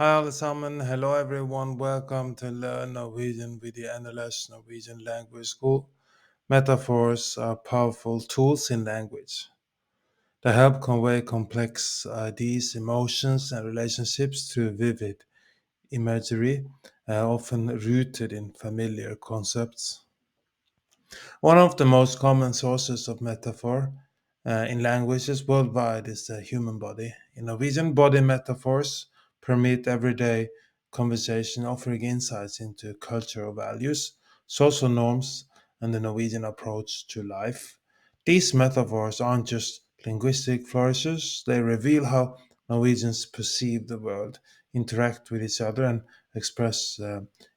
Hi allesammans, hello everyone, welcome to Learn Norwegian with the NLS Norwegian Language School. Metaphors are powerful tools in language. They help convey complex ideas, emotions, and relationships through vivid imagery, often rooted in familiar concepts. One of the most common sources of metaphor in languages worldwide is the human body. In Norwegian, body metaphors permeate everyday conversation, offering insights into cultural values, social norms, and the Norwegian approach to life. These metaphors aren't just linguistic flourishes, they reveal how Norwegians perceive the world, interact with each other, and express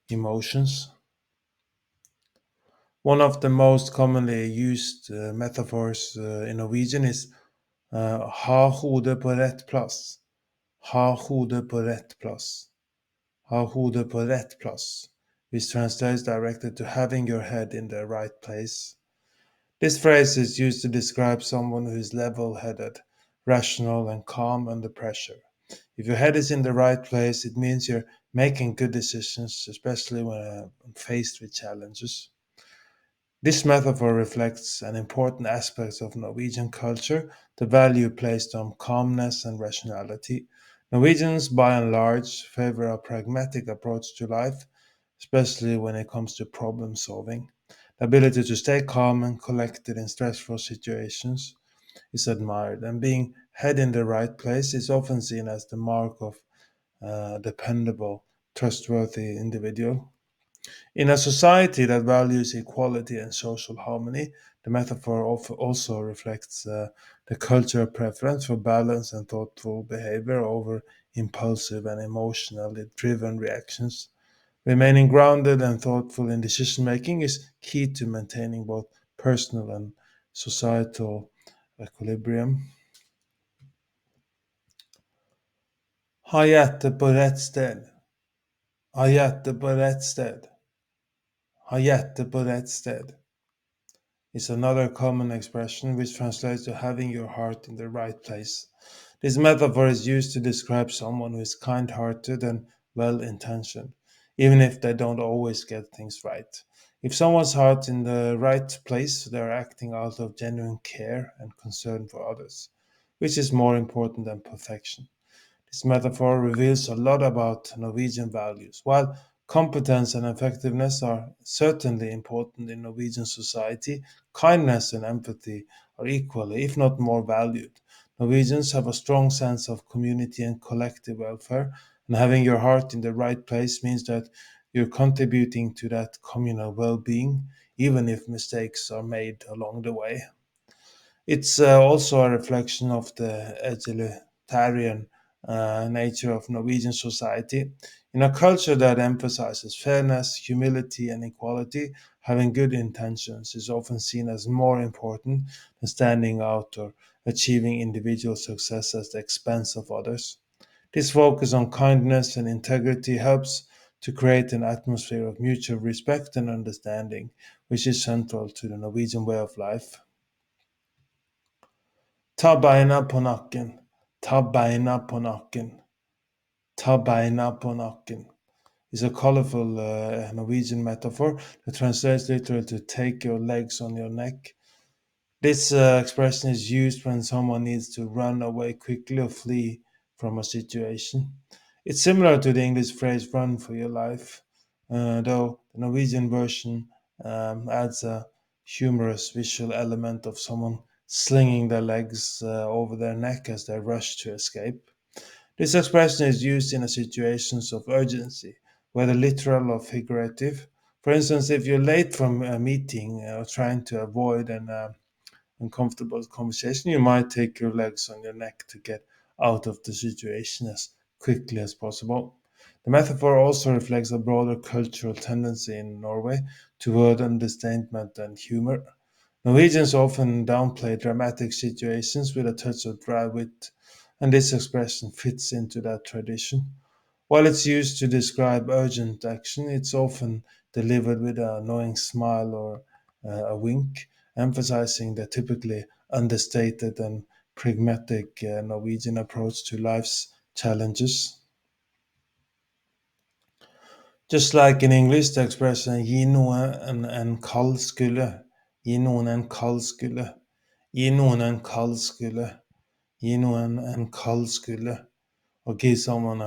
emotions. One of the most commonly used metaphors in Norwegian is ha hodet på rett plass. Ha hodet på rett plass. Ha hodet på rett plass, which translates directly to having your head in the right place. This phrase is used to describe someone who is level headed, rational, and calm under pressure. If your head is in the right place, it means you're making good decisions, especially when faced with challenges. This metaphor reflects an important aspect of Norwegian culture, the value placed on calmness and rationality. Norwegians, by and large, favor a pragmatic approach to life, especially when it comes to problem solving. The ability to stay calm and collected in stressful situations is admired, and being head in the right place is often seen as the mark of a dependable, trustworthy individual. In a society that values equality and social harmony, the metaphor also reflects the cultural preference for balance and thoughtful behavior over impulsive and emotionally driven reactions. Remaining grounded and thoughtful in decision making is key to maintaining both personal and societal equilibrium. Ha hjertet på rett sted. Ha hjertet på rett sted. Ha hjertet på rett sted is another common expression which translates to having your heart in the right place. This metaphor is used to describe someone who is kind hearted and well intentioned, even if they don't always get things right. If someone's heart in the right place, they're acting out of genuine care and concern for others, which is more important than perfection. This metaphor reveals a lot about Norwegian values. While competence and effectiveness are certainly important in Norwegian society, kindness and empathy are equally, if not more, valued. Norwegians have a strong sense of community and collective welfare, and having your heart in the right place means that you're contributing to that communal well being, even if mistakes are made along the way. It's also a reflection of the egalitarian nature of Norwegian society. In a culture that emphasizes fairness, humility, and equality, having good intentions is often seen as more important than standing out or achieving individual success at the expense of others. This focus on kindness and integrity helps to create an atmosphere of mutual respect and understanding, which is central to the Norwegian way of life. Ta beina på nakken, ta beina på nakken, ta beina på nakken is a colorful Norwegian metaphor that translates literally to take your legs on your neck. This expression is used when someone needs to run away quickly or flee from a situation. It's similar to the English phrase run for your life, though the Norwegian version adds a humorous visual element of someone slinging their legs over their neck as they rush to escape. This expression is used in situations of urgency, whether literal or figurative. For instance, if you're late from a meeting or trying to avoid an uncomfortable conversation, you might take your legs on your neck to get out of the situation as quickly as possible. The metaphor also reflects a broader cultural tendency in Norway toward understatement and humor. Norwegians often downplay dramatic situations with a touch of dry wit, and this expression fits into that tradition. While it's used to describe urgent action, it's often delivered with a knowing smile or a wink, emphasizing the typically understated and pragmatic Norwegian approach to life's challenges. Just like in English, the expression gi noe en kald skulle, gi noen en kald skulle, gi noen en kald skulle, gi noen en kald skulle, or give someone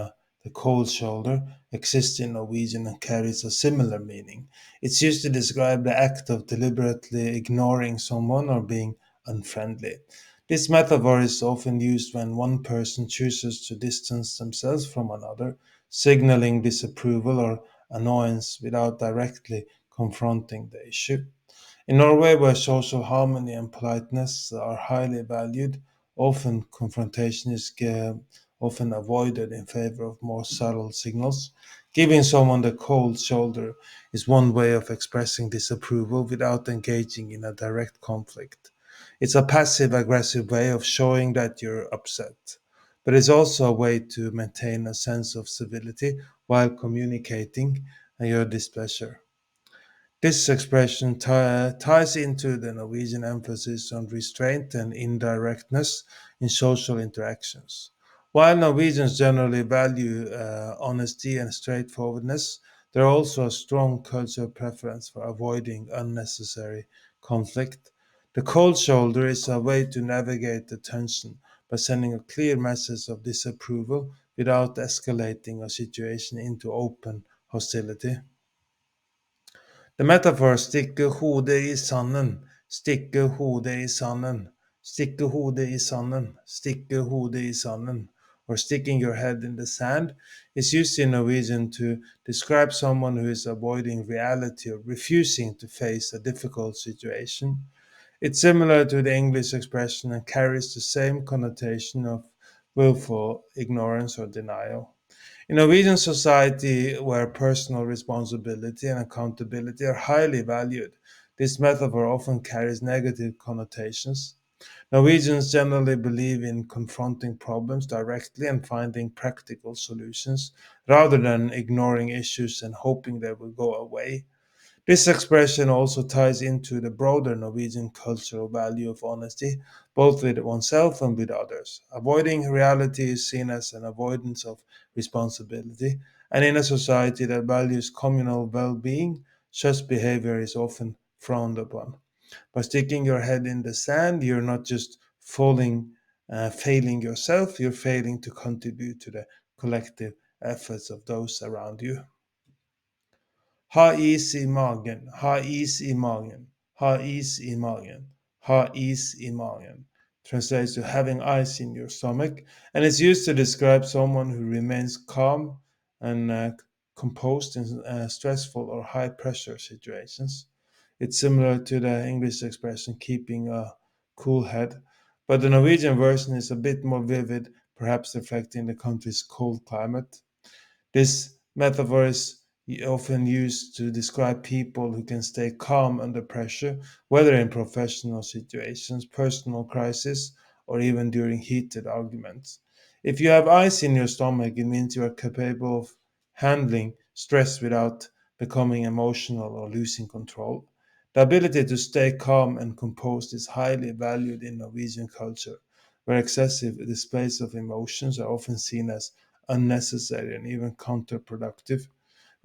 the cold shoulder exists in Norwegian and carries a similar meaning. It's used to describe the act of deliberately ignoring someone or being unfriendly. This metaphor is often used when one person chooses to distance themselves from another, signaling disapproval or annoyance without directly confronting the issue. In Norway, where social harmony and politeness are highly valued, often confrontation is often avoided in favor of more subtle signals. Giving someone the cold shoulder is one way of expressing disapproval without engaging in a direct conflict. It's a passive aggressive way of showing that you're upset, but it's also a way to maintain a sense of civility while communicating your displeasure. This expression ties into the Norwegian emphasis on restraint and indirectness in social interactions. While Norwegians generally value honesty and straightforwardness, there are also a strong cultural preference for avoiding unnecessary conflict. The cold shoulder is a way to navigate the tension by sending a clear message of disapproval without escalating a situation into open hostility. The metaphor stikke hodet i sanden, stikke hodet i sanden, stikke hodet i sanden, stikke hodet i sanden, or sticking your head in the sand is used in Norwegian to describe someone who is avoiding reality or refusing to face a difficult situation. It's similar to the English expression and carries the same connotation of willful ignorance or denial. In Norwegian society, where personal responsibility and accountability are highly valued, this metaphor often carries negative connotations. Norwegians generally believe in confronting problems directly and finding practical solutions rather than ignoring issues and hoping they will go away. This expression also ties into the broader Norwegian cultural value of honesty, both with oneself and with others. Avoiding reality is seen as an avoidance of responsibility, and in a society that values communal well being, such behavior is often frowned upon. By sticking your head in the sand, you're not just failing yourself, you're failing to contribute to the collective efforts of those around you. Ha is i magen, ha is i magen, ha is i magen, ha is i magen. Translates to having ice in your stomach, and is used to describe someone who remains calm and composed in stressful or high pressure situations. It's similar to the English expression keeping a cool head, but the Norwegian version is a bit more vivid, perhaps reflecting the country's cold climate. This metaphor is often used to describe people who can stay calm under pressure, whether in professional situations, personal crises, or even during heated arguments. If you have ice in your stomach, it means you are capable of handling stress without becoming emotional or losing control. The ability to stay calm and composed is highly valued in Norwegian culture, where excessive displays of emotions are often seen as unnecessary and even counterproductive.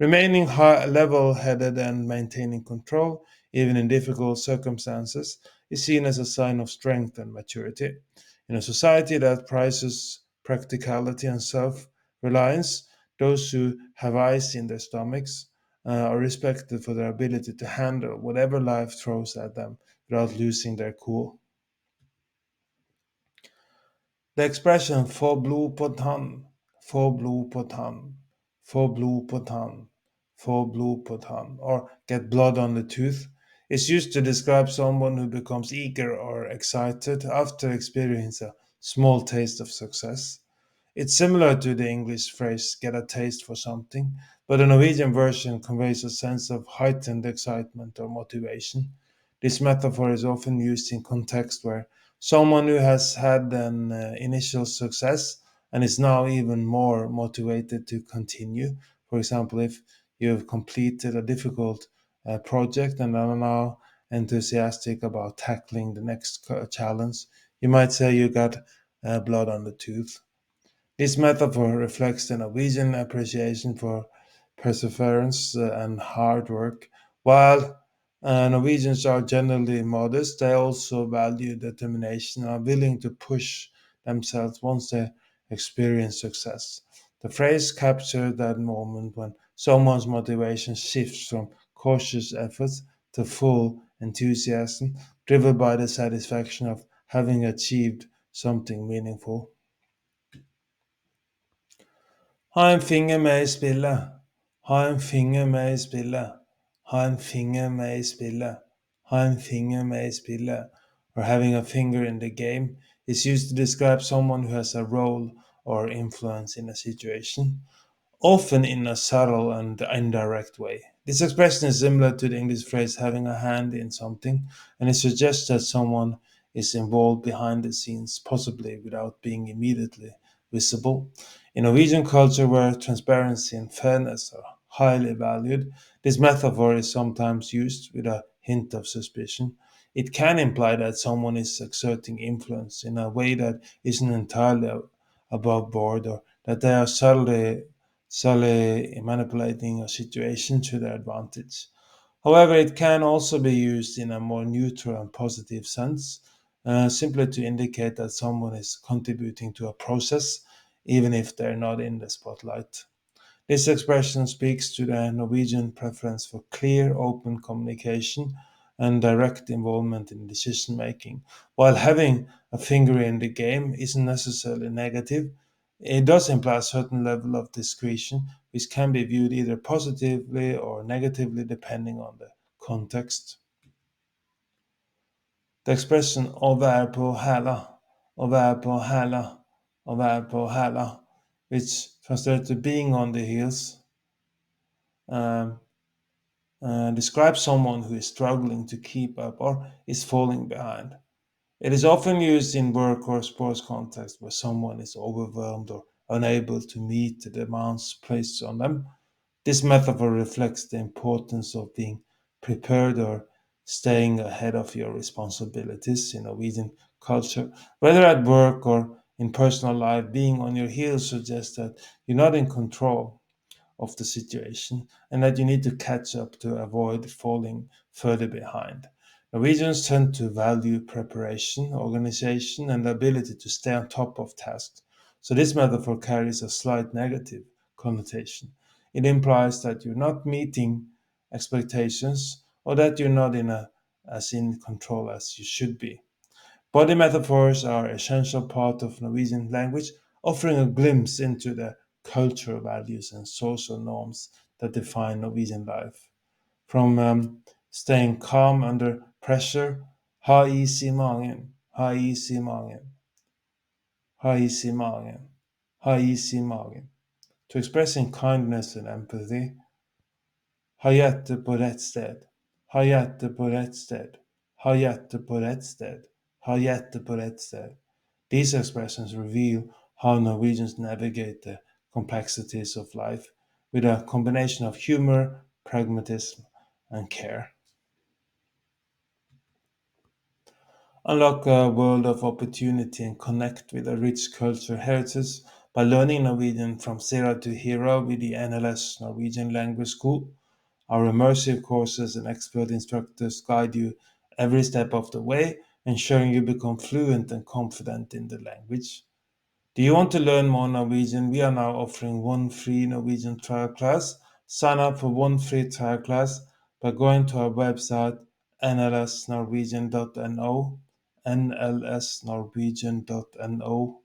Remaining level headed and maintaining control, even in difficult circumstances, is seen as a sign of strength and maturity. In a society that prizes practicality and self reliance, those who have ice in their stomachs are respected for their ability to handle whatever life throws at them without losing their cool. The expression få blod på tann, få blod på tann, få blod på tann, få blod på tann, or get blood on the tooth is used to describe someone who becomes eager or excited after experiencing a small taste of success. It's similar to the English phrase get a taste for something, but the Norwegian version conveys a sense of heightened excitement or motivation. This metaphor is often used in context where someone who has had an initial success and is now even more motivated to continue. For example, if you have completed a difficult project and are now enthusiastic about tackling the next challenge, you might say you got blood on the tooth. This metaphor reflects the Norwegian appreciation for perseverance, and hard work. While Norwegians are generally modest, they also value determination and are willing to push themselves once they experience success. The phrase captures that moment when someone's motivation shifts from cautious efforts to full enthusiasm, driven by the satisfaction of having achieved something meaningful. Ha en finger med i spillet. Ha en finger med i spillet. Ha en finger med i spillet. Ha en finger med i spillet. Or having a finger in the game is used to describe someone who has a role or influence in a situation, often in a subtle and indirect way. This expression is similar to the English phrase having a hand in something, and it suggests that someone is involved behind the scenes, possibly without being immediately visible. In Norwegian culture, where transparency and fairness are highly valued, this metaphor is sometimes used with a hint of suspicion. It can imply that someone is exerting influence in a way that isn't entirely above board, or that they are subtly manipulating a situation to their advantage. However, it can also be used in a more neutral and positive sense, simply to indicate that someone is contributing to a process, even if they're not in the spotlight. This expression speaks to the Norwegian preference for clear, open communication and direct involvement in decision making. While having a finger in the game isn't necessarily negative, it does imply a certain level of discretion, which can be viewed either positively or negatively depending on the context. The expression å være på hæla, å være på hæla, å være på hæla, which translates to being on the heels, um, describes someone who is struggling to keep up or is falling behind. It is often used in work or sports contexts where someone is overwhelmed or unable to meet the demands placed on them. This metaphor reflects the importance of being prepared or staying ahead of your responsibilities in Norwegian culture. Whether at work or in personal life, being on your heels suggests that you're not in control of the situation and that you need to catch up to avoid falling further behind. Norwegians tend to value preparation, organization, and the ability to stay on top of tasks. So this metaphor carries a slight negative connotation. It implies that you're not meeting expectations or that you're not as in control as you should be. Body metaphors are an essential part of Norwegian language, offering a glimpse into the cultural values and social norms that define Norwegian life. From staying calm under pressure, ha is i magen, ha is i magen, ha is i magen, ha is i magen, to expressing kindness and empathy, ha hjertet på rett sted, ha hjertet på rett sted, ha hjertet på rett sted, ha hjertet på rett sted. These expressions reveal how Norwegians navigate the complexities of life with a combination of humor, pragmatism, and care. Unlock a world of opportunity and connect with a rich cultural heritage by learning Norwegian from zero to hero with the NLS Norwegian Language School. Our immersive courses and expert instructors guide you every step of the way, ensuring you become fluent and confident in the language. Do you want to learn more Norwegian? We are now offering one free Norwegian trial class. Sign up for one free trial class by going to our website nlsnorwegian.no, nlsnorwegian.no,